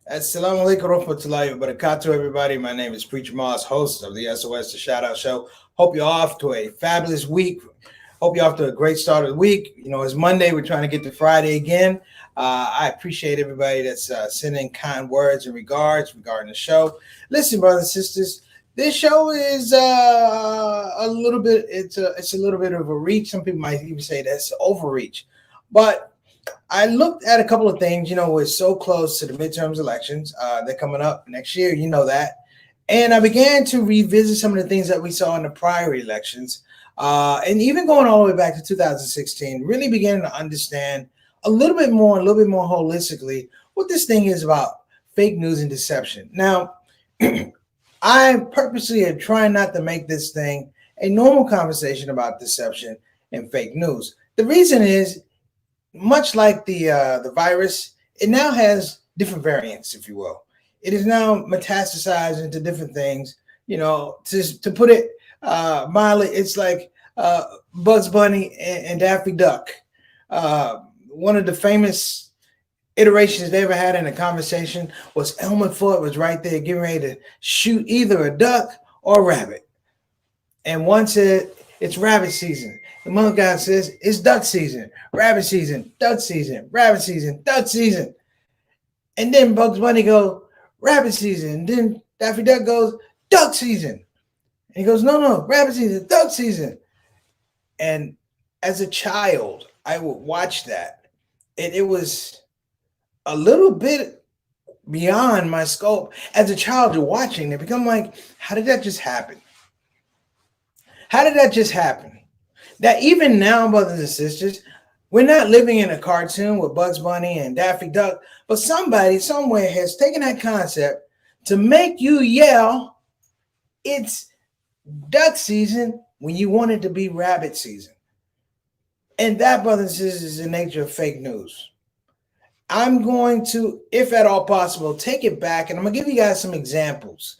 Assalamu alaikum warahmatullahi wabarakatuh, everybody. My name is Preacher Moss, host of the SOS, the Shout Out Show. Hope you're off to a fabulous week. Hope you're off to a great start of the week. You know, it's Monday. We're trying to get to Friday again. I appreciate everybody that's sending kind words and regards regarding the show. Listen, brothers and sisters, this show is a little bit. It's a little bit of a reach. Some people might even say that's overreach, but I looked at a couple of things. You know, we're so close to the midterms elections. They're coming up next year. You know that. And I began to revisit some of the things that we saw in the prior elections. And even going all the way back to 2016, really beginning to understand a little bit more holistically what this thing is about fake news and deception. Now, I purposely am trying not to make this thing a normal conversation about deception and fake news. The reason is much like the virus, it now has different variants, if you will. It is now metastasized into different things. You know, to put it mildly, it's like Bugs Bunny and Daffy Duck. One of the famous iterations they ever had in a conversation was Elmer Fudd was right there getting ready to shoot either a duck or a rabbit, and one said it's rabbit season. The mother guy says it's duck season, rabbit season, duck season, rabbit season, duck season. And then Bugs Bunny go rabbit season. And then Daffy Duck goes duck season. And he goes, no, rabbit season, duck season. And as a child, I would watch that. And it was a little bit beyond my scope. As a child, you're watching it become like, how did that just happen? How did that just happen? That even now, brothers and sisters, we're not living in a cartoon with Bugs Bunny and Daffy Duck, but somebody somewhere has taken that concept to make you yell, it's duck season when you want it to be rabbit season. And that, brothers and sisters, is the nature of fake news. I'm going to, if at all possible, take it back and I'm going to give you guys some examples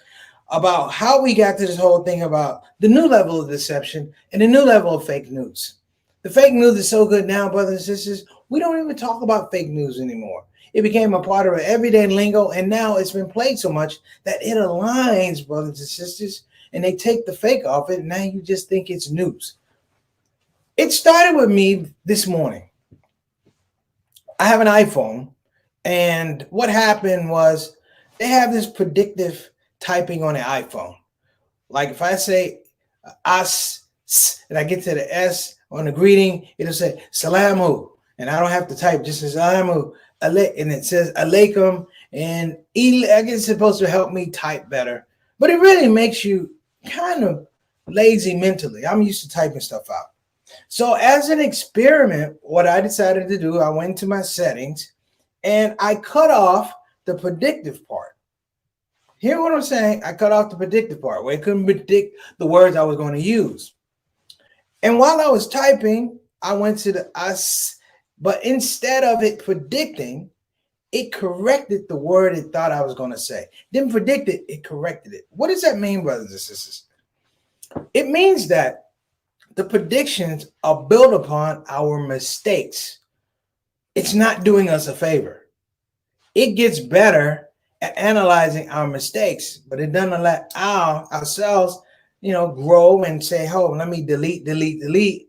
about how we got to this whole thing about the new level of deception and the new level of fake news. The fake news is so good now, brothers and sisters, we don't even talk about fake news anymore. It became a part of our everyday lingo, and now it's been played so much that it aligns, brothers and sisters, and they take the fake off it, and now you just think it's news. It started with me this morning. I have an iPhone, and what happened was they have this predictive typing on the iPhone. Like if I say as and I get to the S on the greeting, it'll say salamu, and I don't have to type, just salamu, and it says alaikum, and I guess it's supposed to help me type better, but it really makes you kind of lazy mentally. I'm used to typing stuff out. So as an experiment, what I decided to do, I went to my settings and I cut off the predictive part. Hear what I'm saying? I cut off the predictive part where it couldn't predict the words I was going to use. And while I was typing, I went to the us, but instead of it predicting, it corrected the word it thought I was going to say. Didn't predict it, it corrected it. What does that mean, brothers and sisters? It means that the predictions are built upon our mistakes. It's not doing us a favor. It gets better at analyzing our mistakes, but it doesn't let ourselves, grow and say, oh, let me delete,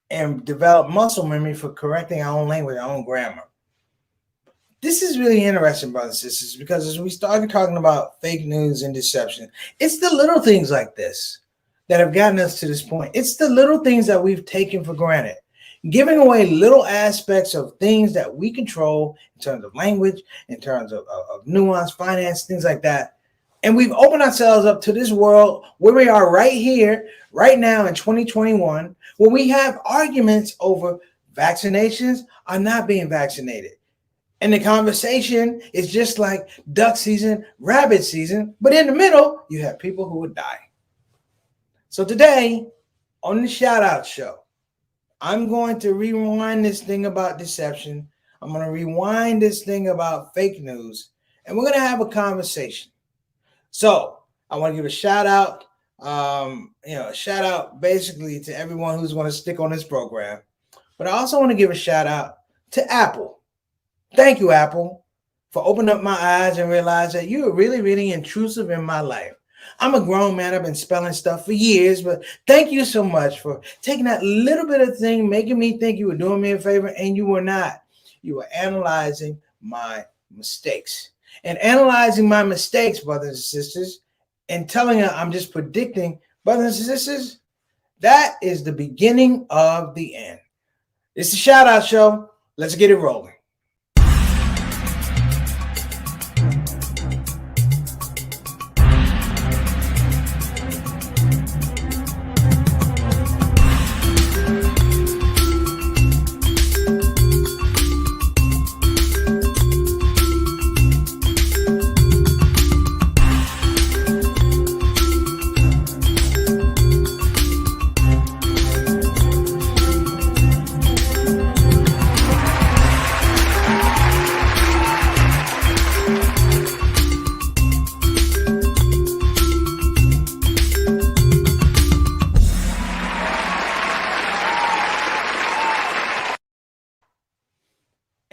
and develop muscle memory for correcting our own language, our own grammar. This is really interesting, brothers and sisters, because as we started talking about fake news and deception, it's the little things like this that have gotten us to this point. It's the little things that we've taken for granted, giving away little aspects of things that we control in terms of language, in terms of nuance, finance, things like that. And we've opened ourselves up to this world where we are right here, right now in 2021, where we have arguments over vaccinations or not being vaccinated. And the conversation is just like duck season, rabbit season, but in the middle, you have people who would die. So today, on the Shout Out Show, I'm going to rewind this thing about deception. I'm going to rewind this thing about fake news, and we're going to have a conversation. So I want to give a shout out, a shout out basically to everyone who's going to stick on this program. But I also want to give a shout out to Apple. Thank you, Apple, for opening up my eyes and realize that you are really, really intrusive in my life. I'm a grown man. I've been spelling stuff for years, but thank you so much for taking that little bit of thing, making me think you were doing me a favor, and you were not. You were analyzing my mistakes. And analyzing my mistakes, brothers and sisters, and telling her I'm just predicting, brothers and sisters, that is the beginning of the end. It's the Shout Out Show. Let's get it rolling.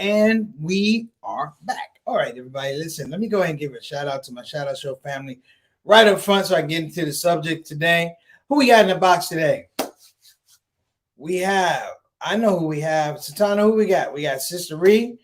And we are back. All right, everybody, listen, let me go ahead and give a shout out to my Shout Out Show family right up front so I can get into the subject today. Who we got in the box today? I know who we have. Satana, who we got? We got Sister Ree.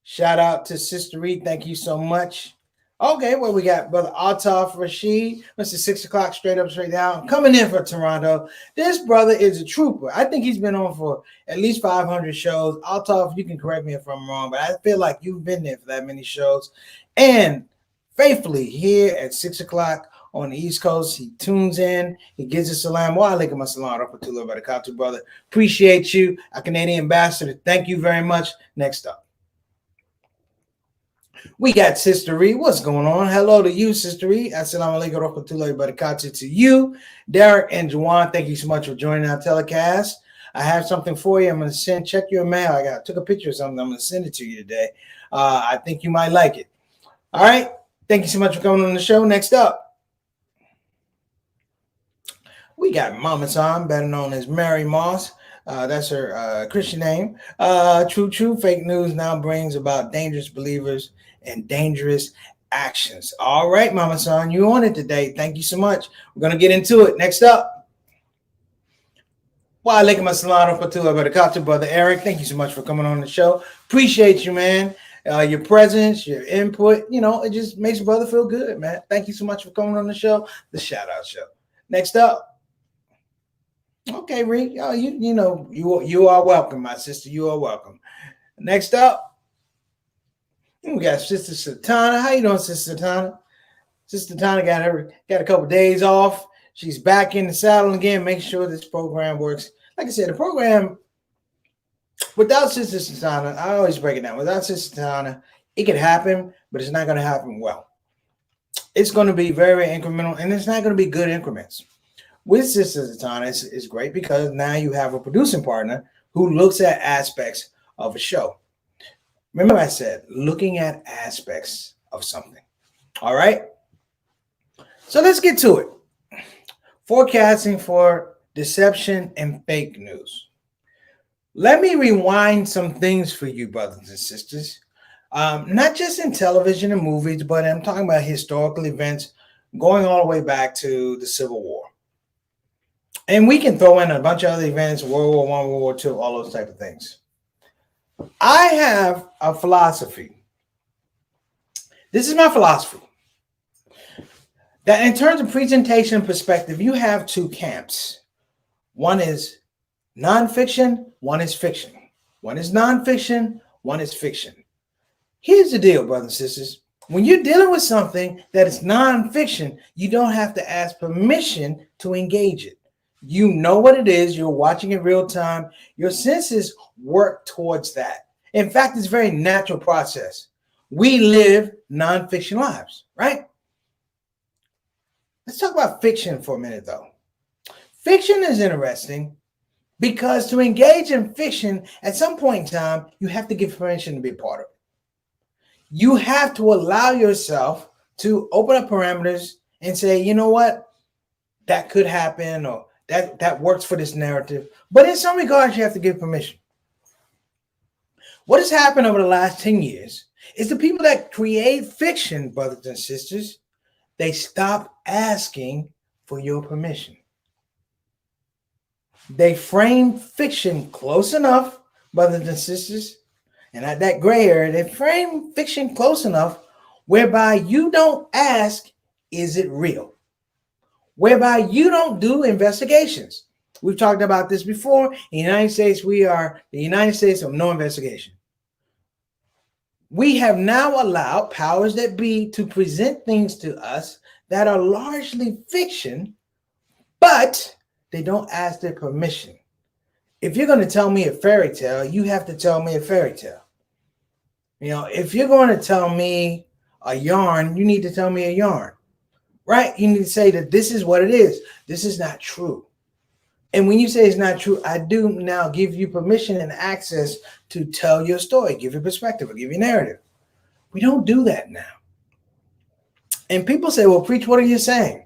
Shout out to Sister Ree. Thank you so much. Okay, well, we got Brother Altaf Rashid. Mr. 6 o'clock, straight up, straight down. Coming in for Toronto. This brother is a trooper. I think he's been on for at least 500 shows. Altaf, you can correct me if I'm wrong, but I feel like you've been there for that many shows. And faithfully here at 6 o'clock on the East Coast, he tunes in. He gives us salam. Wa alaikum assalam rahmatullah barakatuh, brother. Appreciate you. A Canadian ambassador. Thank you very much. Next up, we got Sister Ree. What's going on? Hello to you, Sister Ree. Assalamu alaikum rahmatullahi barakatuh to you. Derek and Juwan, thank you so much for joining our telecast. I have something for you. I'm going to check your mail. I took a picture of something. I'm going to send it to you today. I think you might like it. All right. Thank you so much for coming on the show. Next up, we got Mama San, better known as Mary Moss. That's her Christian name. True. Fake news now brings about dangerous believers and dangerous actions. All right, Mama San, you on it today. Thank you so much. We're going to get into it. Next up, wa alaikum assalam rahmatullahi barakatuh, Brother Eric. Thank you so much for coming on the show. Appreciate you, man. Your presence, your input, it just makes a brother feel good, man. Thank you so much for coming on the show, the Shout Out Show. Next up, okay, Ree, you are welcome, my sister. You are welcome. Next up, we got Sister Satana. How you doing, Sister Satana? Sister Satana got a couple of days off. She's back in the saddle again. Make sure this program works. Like I said, the program without Sister Satana, I always break it down. Without Sister Satana, it could happen, but it's not going to happen well. It's going to be very incremental, and it's not going to be good increments. With Sister Satana, it's great because now you have a producing partner who looks at aspects of a show. Remember I said looking at aspects of something. All right? So let's get to it. Forecasting for deception and fake news. Let me rewind some things for you, brothers and sisters. Not just in television and movies, but I'm talking about historical events going all the way back to the Civil War. And we can throw in a bunch of other events, World War I, World War II, all those type of things. I have a philosophy. This is my philosophy. That in terms of presentation perspective, you have two camps. One is nonfiction, one is fiction. One is nonfiction, one is fiction. Here's the deal, brothers and sisters. When you're dealing with something that is nonfiction, you don't have to ask permission to engage it. You know what it is. You're watching it real time. Your senses work towards that. In fact, it's a very natural process. We live nonfiction lives, right? Let's talk about fiction for a minute, though. Fiction is interesting because to engage in fiction, at some point in time, you have to give permission to be a part of it. You have to allow yourself to open up parameters and say, you know what, that could happen, or that works for this narrative. But in some regards, you have to give permission. What has happened over the last 10 years It's the people that create fiction, brothers and sisters. They stop asking for your permission. They frame fiction close enough, brothers and sisters, and at that gray area, they frame fiction close enough whereby you don't ask, is it real? Whereby you don't do investigations. We've talked about this before. In the United States, we are the United States of no investigation. We have now allowed powers that be to present things to us that are largely fiction, but they don't ask their permission. If you're going to tell me a fairy tale, you have to tell me a fairy tale. You know, if you're going to tell me a yarn, you need to tell me a yarn, right? You need to say that this is what it is. This is not true. And when you say it's not true, I do now give you permission and access to tell your story, give your perspective, or give your narrative. We don't do that now. And people say, well, Preach, what are you saying?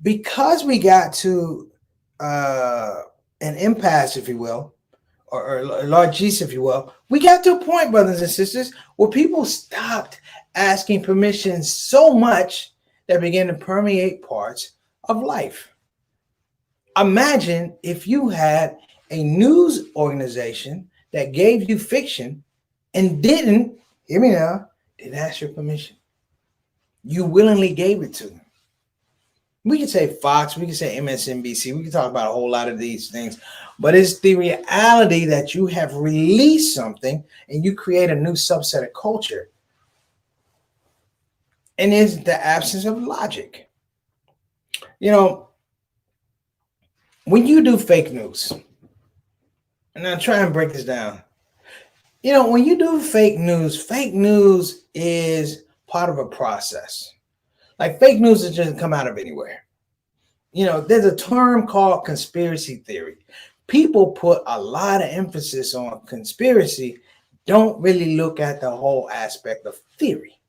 Because we got to an impasse, if you will, or a largesse, if you will, we got to a point, brothers and sisters, where people stopped asking permission so much that began to permeate parts of life. Imagine if you had a news organization that gave you fiction and didn't, hear me now, didn't ask your permission. You willingly gave it to them. We can say Fox, we can say MSNBC, we can talk about a whole lot of these things, but it's the reality that you have released something and you create a new subset of culture. And it's the absence of logic. You know, when you do fake news, and I'll try and break this down. You know, when you do fake news is part of a process. Like fake news doesn't come out of anywhere. You know, there's a term called conspiracy theory. People put a lot of emphasis on conspiracy, don't really look at the whole aspect of theory.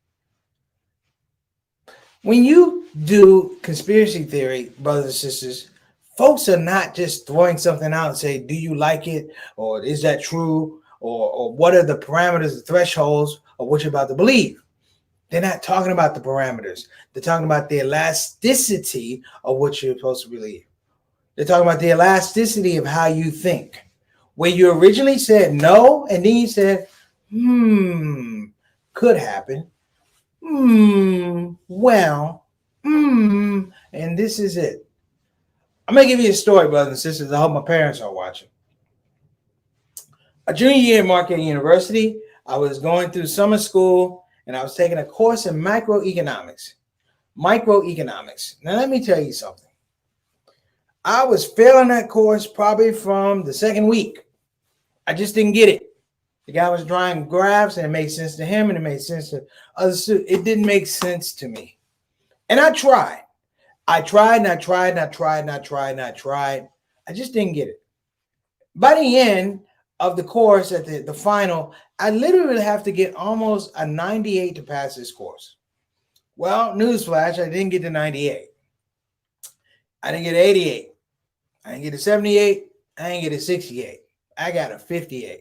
When you do conspiracy theory, brothers and sisters, folks are not just throwing something out and say, do you like it? Or is that true? Or what are the parameters, the thresholds of what you're about to believe? They're not talking about the parameters. They're talking about the elasticity of what you're supposed to believe. They're talking about the elasticity of how you think. Where you originally said no, and then you said, could happen. Well, and this is it. I'm going to give you a story, brothers and sisters. I hope my parents are watching. A junior year at Marquette University, I was going through summer school and I was taking a course in microeconomics. Now, let me tell you something. I was failing that course probably from the second week. I just didn't get it. The guy was drawing graphs and it made sense to him and it made sense to other students. It didn't make sense to me. And I tried. I just didn't get it. By the end of the course, at the final, I literally have to get almost a 98 to pass this course. Well, newsflash, I didn't get to 98. I didn't get 88. I didn't get a 78. I didn't get a 68. I got a 58.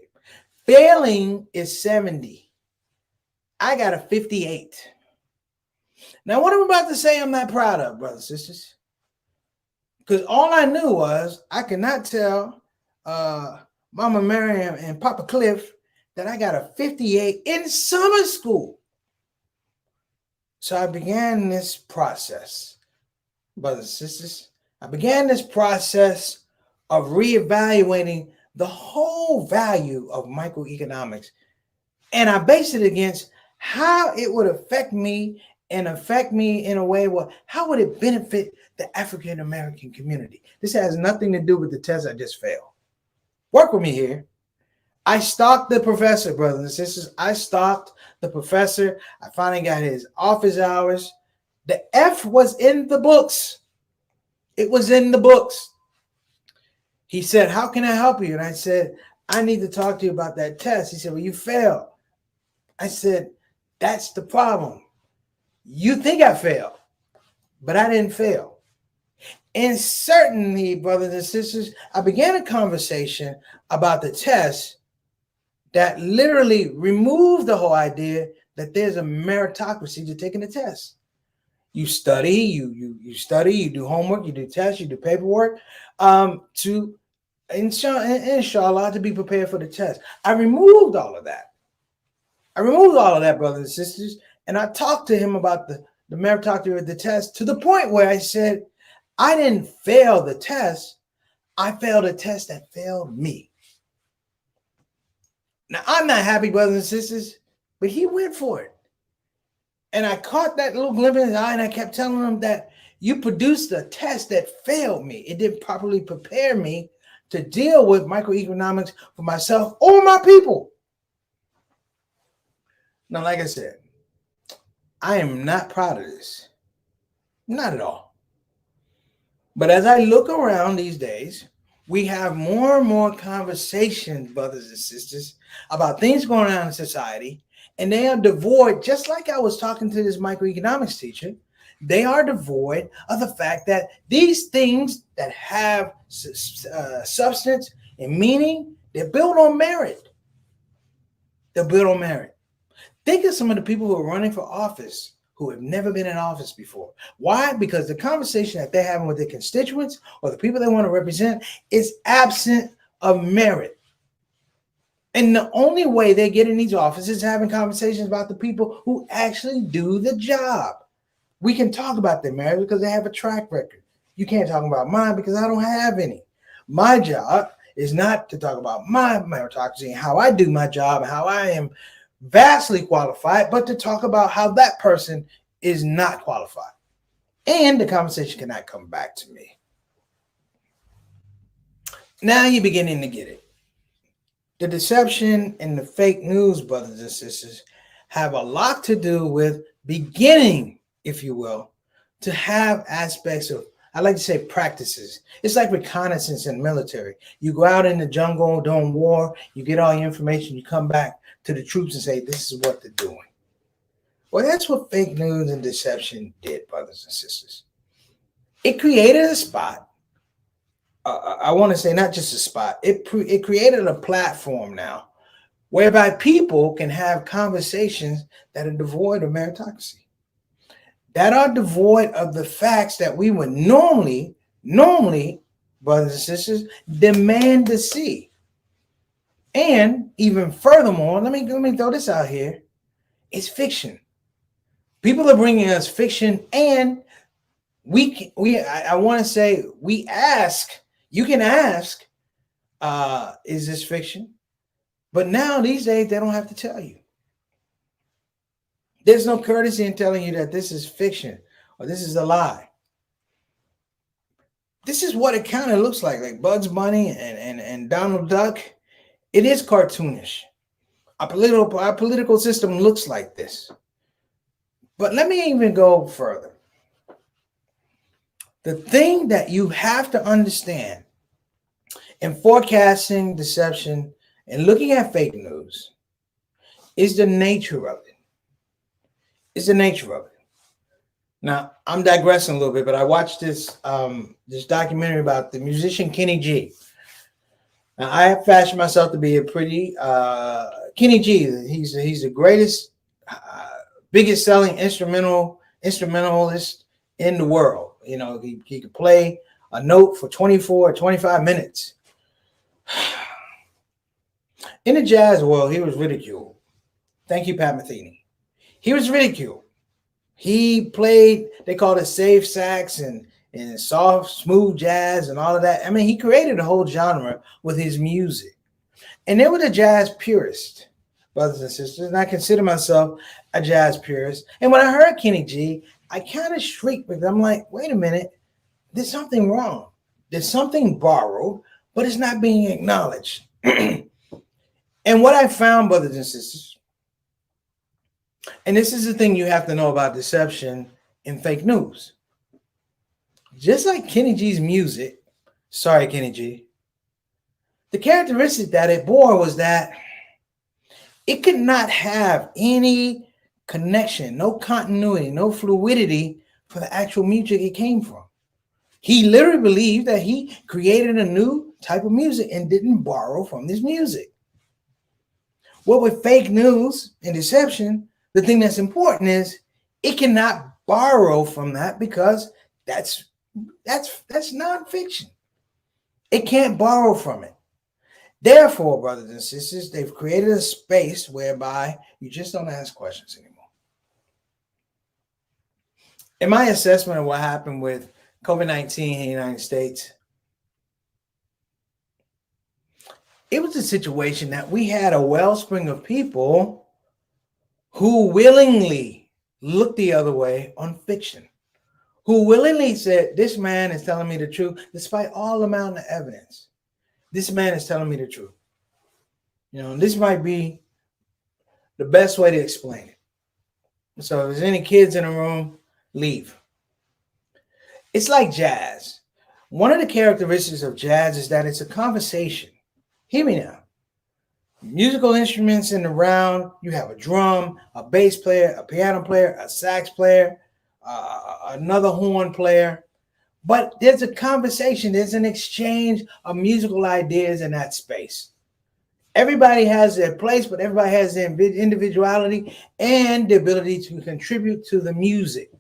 Failing is 70. I got a 58. Now, what I'm about to say, I'm not proud of, brothers and sisters. Because all I knew was I could not tell Mama Miriam and Papa Cliff that I got a 58 in summer school. So I began this process, brothers and sisters. I began this process of reevaluating the whole value of microeconomics. And I based it against how it would affect me and affect me in a way where how would it benefit the African American community? This has nothing to do with the test I just failed. Work with me here. I stalked the professor, brothers and sisters. I stalked the professor. I finally got his office hours. The F was in the books. It was in the books. He said, how can I help you? And I said, I need to talk to you about that test. He said, well, you failed. I said, that's the problem. You think I failed, but I didn't fail. And certainly, brothers and sisters, I began a conversation about the test that literally removed the whole idea that there's a meritocracy to taking a test. You study, you study, you do homework, you do tests, you do paperwork, to inshallah to be prepared for the test. I removed all of that. Brothers and sisters, and I talked to him about the meritocracy of the test to the point where I said, I didn't fail the test. I failed a test that failed me. Now, I'm not happy, brothers and sisters, but he went for it. And I caught that little glimmer in his eye, and I kept telling him that you produced a test that failed me. It didn't properly prepare me to deal with microeconomics for myself or my people. Now, like I said, I am not proud of this. Not at all. But as I look around these days, we have more and more conversations, brothers and sisters, about things going on in society, and they are devoid, just like I was talking to this microeconomics teacher, they are devoid of the fact that these things that have substance and meaning, they're built on merit. They're built on merit. Think of some of the people who are running for office who have never been in office before. Why? Because the conversation that they're having with their constituents or the people they want to represent is absent of merit. And the only way they get in these offices is having conversations about the people who actually do the job. We can talk about their merit because they have a track record. You can't talk about mine because I don't have any. My job is not to talk about my meritocracy and how I do my job and how I am vastly qualified, but to talk about how that person is not qualified. And the conversation cannot come back to me. Now you're beginning to get it. The deception and the fake news, brothers and sisters, have a lot to do with beginning, if you will, to have aspects of, I like to say, practices. It's like reconnaissance in the military. You go out in the jungle during war, you get all your information, you come back to the troops and say, this is what they're doing. Well, that's what fake news and deception did, brothers and sisters. It created a spot. I want to say not just a spot. It created a platform now whereby people can have conversations that are devoid of meritocracy, that are devoid of the facts that we would normally, brothers and sisters, demand to see. And even furthermore, let me throw this out here. It's fiction. People are bringing us fiction, and I want to say we ask. You can ask, is this fiction? But now these days they don't have to tell you. There's no courtesy in telling you that this is fiction or this is a lie. This is what it kind of looks like Bugs Bunny and Donald Duck. It is cartoonish. Our political system looks like this. But let me even go further. The thing that you have to understand in forecasting deception and looking at fake news is the nature of it. It's the nature of it. Now, I'm digressing a little bit, but I watched this documentary about the musician Kenny G. Now, I have fashioned myself to be a pretty Kenny G. He's the greatest, biggest selling instrumentalist in the world. You know, he could play a note for 24 or 25 minutes. In the jazz world, he was ridiculed. Thank you, Pat Metheny. He was ridiculed. He played, they called it safe sax and soft, smooth jazz and all of that. I mean, he created a whole genre with his music. And there were the jazz purists, brothers and sisters, and I consider myself a jazz purist. And when I heard Kenny G, I kind of shrieked because I'm like, wait a minute, there's something wrong. There's something borrowed, but it's not being acknowledged. And what I found, brothers and sisters, and this is the thing you have to know about deception and fake news. Just like Kenny G's music, sorry, Kenny G, the characteristic that it bore was that it could not have any connection, no continuity, no fluidity for the actual music it came from. He literally believed that he created a new type of music and didn't borrow from this music. Well, with fake news and deception, the thing that's important is it cannot borrow from that because that's nonfiction. It can't borrow from it. Therefore, brothers and sisters, they've created a space whereby you just don't ask questions anymore. In my assessment of what happened with COVID-19 in the United States, it was a situation that we had a wellspring of people who willingly looked the other way on fiction, who willingly said, this man is telling me the truth, despite all the amount of evidence. This man is telling me the truth. You know, this might be the best way to explain it. So if there's any kids in the room, leave. It's like jazz. One of the characteristics of jazz is that it's a conversation. Hear me now. Musical instruments in the round, you have a drum, a bass player, a piano player, a sax player, another horn player. But there's a conversation, there's an exchange of musical ideas in that space. Everybody has their place, but everybody has their individuality and the ability to contribute to the music.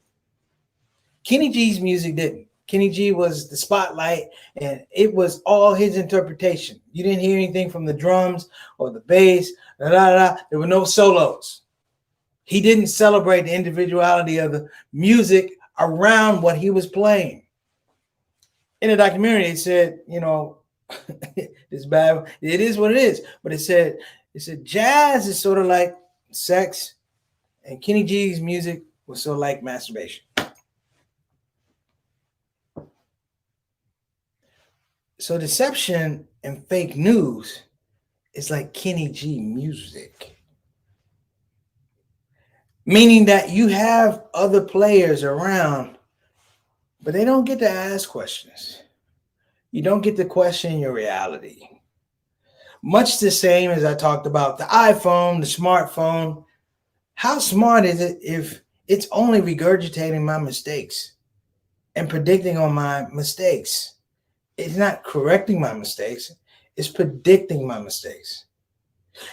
Kenny G's music didn't. Kenny G was the spotlight, and it was all his interpretation. You didn't hear anything from the drums or the bass. There were no solos. He didn't celebrate the individuality of the music around what he was playing. In the documentary, it said, you know, it's bad. It is what it is. But it said jazz is sort of like sex, and Kenny G's music was sort of like masturbation. So deception and fake news is like Kenny G music. Meaning that you have other players around, but they don't get to ask questions. You don't get to question your reality. Much the same as I talked about the iPhone, the smartphone. How smart is it if it's only regurgitating my mistakes and predicting on my mistakes? It's not correcting my mistakes. It's predicting my mistakes.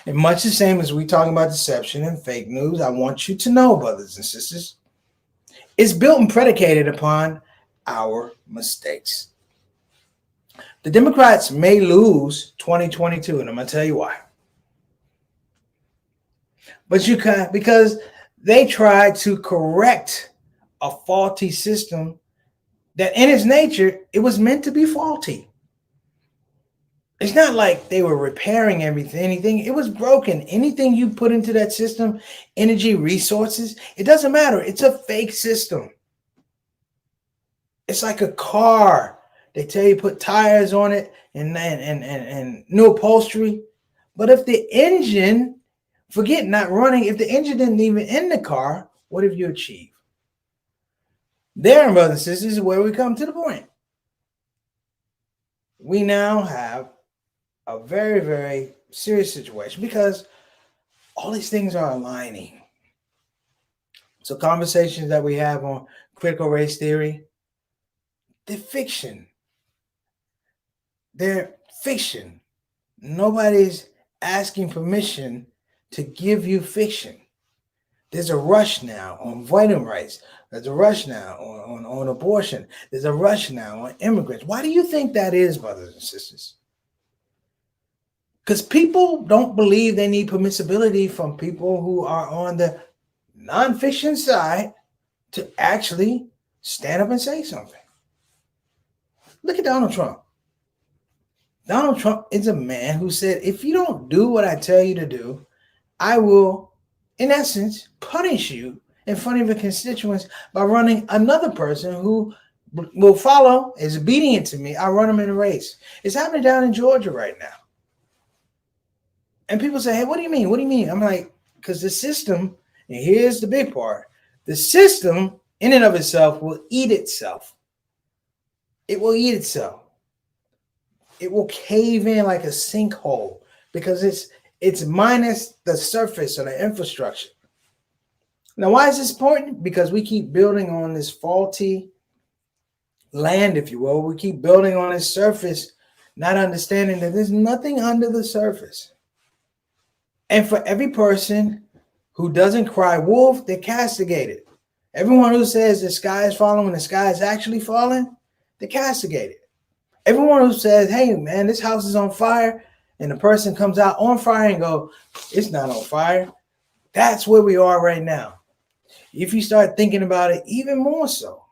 And much the same as we talking about deception and fake news, I want you to know, brothers and sisters, it's built and predicated upon our mistakes. The Democrats may lose 2022, and I'm going to tell you why. But you can, because they tried to correct a faulty system that in its nature, it was meant to be faulty. It's not like they were repairing anything. It was broken. Anything you put into that system, energy, resources, it doesn't matter. It's a fake system. It's like a car. They tell you put tires on it and new upholstery. But if the engine, forget not running, if the engine didn't even in the car, what have you achieved? There, brothers and sisters, is where we come to the point. We now have a very, very serious situation because all these things are aligning. So conversations that we have on critical race theory, they're fiction. They're fiction. Nobody's asking permission to give you fiction. There's a rush now on voting rights. There's a rush now on abortion. There's a rush now on immigrants. Why do you think that is, brothers and sisters? Because people don't believe they need permissibility from people who are on the nonfiction side to actually stand up and say something. Look at Donald Trump. Donald Trump is a man who said, if you don't do what I tell you to do, I will, in essence, punish you in front of your constituents by running another person who will follow, is obedient to me. I run them in a race. It's happening down in Georgia right now. And people say, hey, what do you mean? What do you mean? I'm like, because the system, and here's the big part, the system in and of itself will eat itself. It will eat itself. It will cave in like a sinkhole because it's minus the surface or the infrastructure. Now, why is this important? Because we keep building on this faulty land, if you will. We keep building on this surface, not understanding that there's nothing under the surface. And for every person who doesn't cry wolf, they're castigated. Everyone who says the sky is falling when the sky is actually falling, they're castigated. Everyone who says, hey, man, this house is on fire, and the person comes out on fire and go, it's not on fire. That's where we are right now. If you start thinking about it even more so,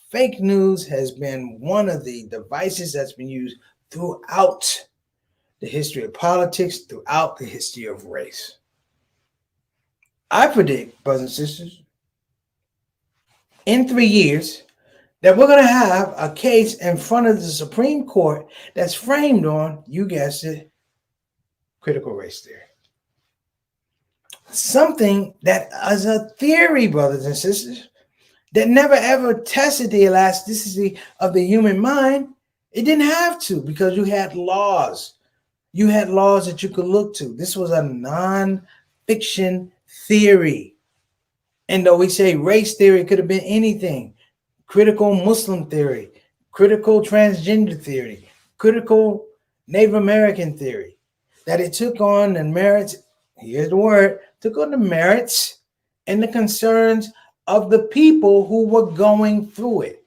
fake news has been one of the devices that's been used throughout the history of politics, throughout the history of race. I predict, brothers and sisters, in 3 years, that we're going to have a case in front of the Supreme Court that's framed on, you guessed it, critical race theory. Something that is a theory, brothers and sisters, that never ever tested the elasticity of the human mind. It didn't have to, because you had laws. You had laws that you could look to. This was a non-fiction theory. And though we say race theory, it could have been anything. Critical Muslim theory, critical transgender theory, critical Native American theory, that it took on the merits, here's the word, took on the merits and the concerns of the people who were going through it.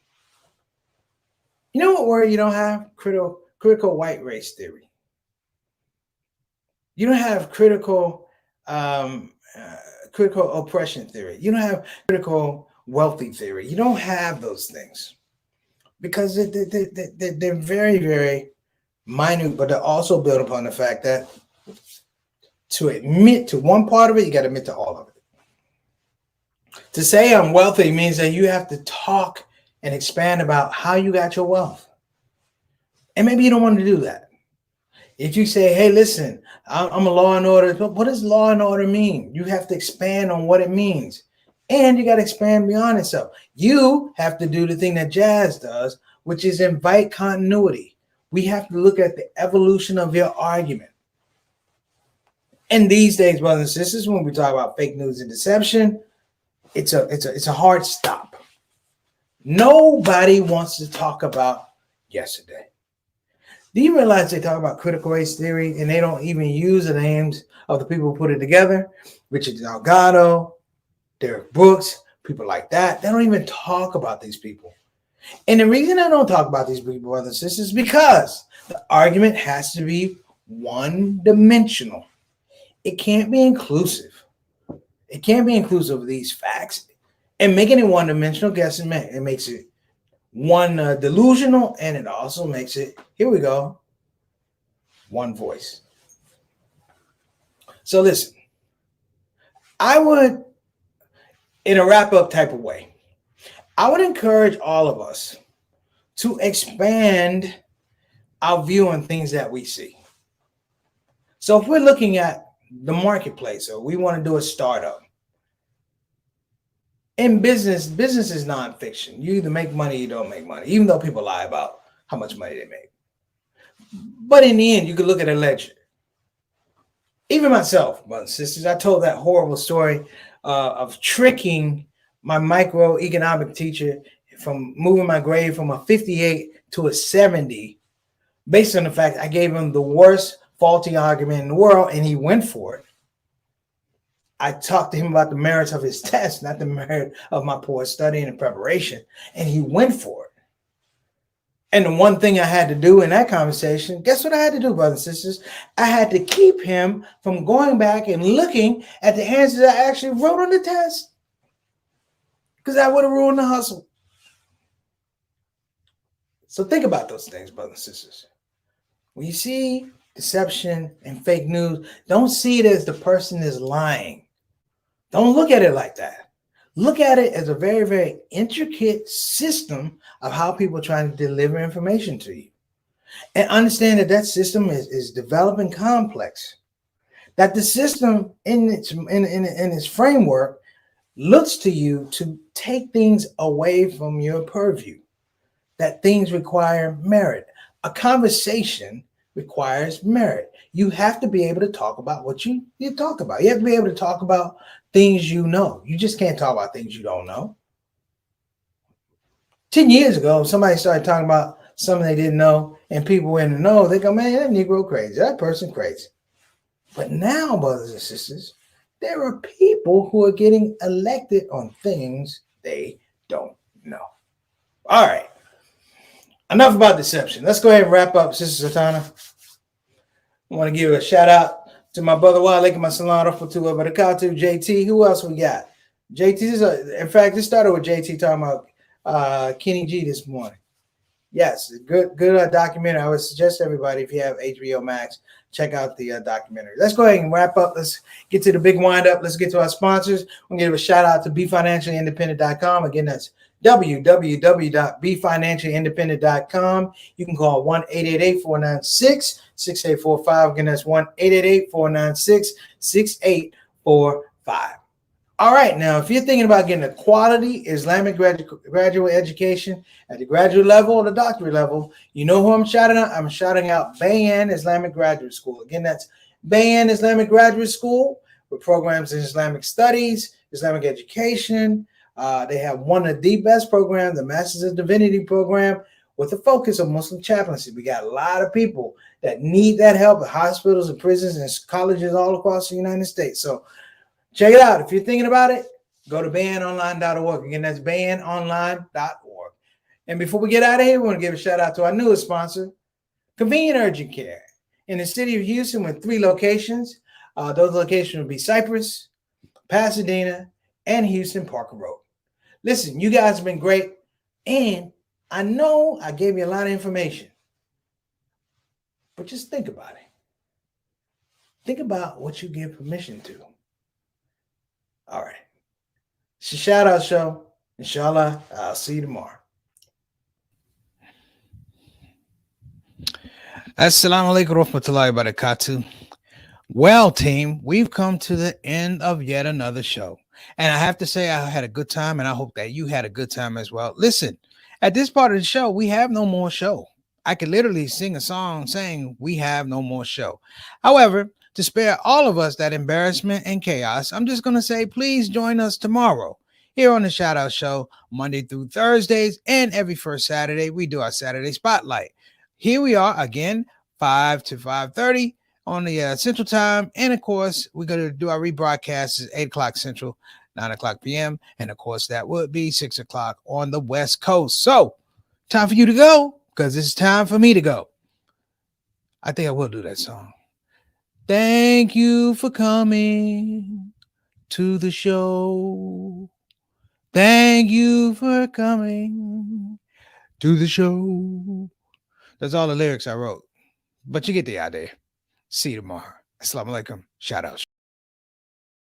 You know what word you don't have? Critical white race theory. You don't have critical oppression theory. You don't have critical wealthy theory. You don't have those things because they're very, very minute, but they're also built upon the fact that to admit to one part of it, you got to admit to all of it. To say I'm wealthy means that you have to talk and expand about how you got your wealth. And maybe you don't want to do that. If you say, hey, listen, I'm a law and order, what does law and order mean? You have to expand on what it means. And you got to expand beyond itself. You have to do the thing that jazz does, which is invite continuity. We have to look at the evolution of your argument. And these days, brothers and sisters, when we talk about fake news and deception, it's a hard stop. Nobody wants to talk about yesterday. Do you realize they talk about critical race theory and they don't even use the names of the people who put it together? Richard Delgado, Derek Brooks, people like that. They don't even talk about these people. And the reason I don't talk about these people, brothers and sisters, is because the argument has to be one-dimensional. It can't be inclusive. It can't be inclusive of these facts. And making it one-dimensional, guess it makes it one delusional, and it also makes it, here we go, one voice. So listen, I would, in a wrap-up type of way, I would encourage all of us to expand our view on things that we see. So if we're looking at the marketplace, or we want to do a startup, in business is nonfiction. You either make money or you don't make money, even though people lie about how much money they make. But in the end, you could look at a ledger. Even myself, brothers and sisters, I told that horrible story of tricking my microeconomic teacher from moving my grade from a 58 to a 70 based on the fact I gave him the worst faulty argument in the world, and he went for it. I talked to him about the merits of his test, not the merit of my poor studying and preparation, and he went for it. And the one thing I had to do in that conversation, guess what I had to do, brothers and sisters? I had to keep him from going back and looking at the answers I actually wrote on the test, because I would have ruined the hustle. So think about those things, brothers and sisters. When you see deception and fake news, don't see it as the person is lying. Don't look at it like that. Look at it as a very, very intricate system of how people are trying to deliver information to you. And understand that that system is developing complex. That the system in its framework looks to you to take things away from your purview. That things require merit. A conversation requires merit. You have to be able to talk about what you talk about. You have to be able to talk about things you know. You just can't talk about things you don't know. 10 years ago, somebody started talking about something they didn't know, and people went to know. They go, man, that Negro crazy. That person crazy. But now, brothers and sisters, there are people who are getting elected on things they don't know. All right. Enough about deception. Let's go ahead and wrap up, Sister Satana. I want to give a shout out to my brother Wale and my salon Rafutu Barakatu, JT. Who else we got? JT, in fact, this started with JT talking about Kenny G this morning. Yes, good documentary. I would suggest everybody, if you have HBO Max, check out the documentary. Let's go ahead and wrap up. Let's get to the big wind-up. Let's get to our sponsors. We'll give a shout-out to BeFinanciallyIndependent.com. Again, that's www.BeFinanciallyIndependent.com. You can call 1-888-496-6845. Again, that's 1-888-496-6845. All right, now, if you're thinking about getting a quality Islamic graduate education at the graduate level or the doctorate level, you know who I'm shouting out? I'm shouting out Bayan Islamic Graduate School. Again, that's Bayan Islamic Graduate School with programs in Islamic studies, Islamic education. They have one of the best programs, the Masters of Divinity program, with a focus on Muslim chaplaincy. We got a lot of people that need that help at hospitals and prisons and colleges all across the United States. So check it out. If you're thinking about it, go to banonline.org. Again, that's banonline.org. And before we get out of here, we want to give a shout out to our newest sponsor, Convenient Urgent Care, in the city of Houston with 3 locations. Those locations will be Cypress, Pasadena, and Houston Parker Road. Listen, you guys have been great. And I know I gave you a lot of information, but just think about it. Think about what you give permission to. All right. It's a shout out show. Inshallah, I'll see you tomorrow. Assalamu alaikum warahmatullahi wabarakatuh. Well, team, we've come to the end of yet another show. And I have to say, I had a good time, and I hope that you had a good time as well. Listen, at this part of the show, we have no more show. I could literally sing a song saying we have no more show. However, to spare all of us that embarrassment and chaos, I'm just going to say, please join us tomorrow here on the Shout Out Show, Monday through Thursdays, and every first Saturday, we do our Saturday Spotlight. Here we are again, 5 to 5:30 on the Central Time. And of course, we're going to do our rebroadcast at 8 o'clock Central, 9 o'clock p.m. And of course, that would be 6 o'clock on the West Coast. So, time for you to go, because it's time for me to go. I think I will do that song. Thank you for coming to the show. Thank you for coming to the show. That's all the lyrics I wrote. But you get the idea. See you tomorrow. Assalamu alaikum. Shout out.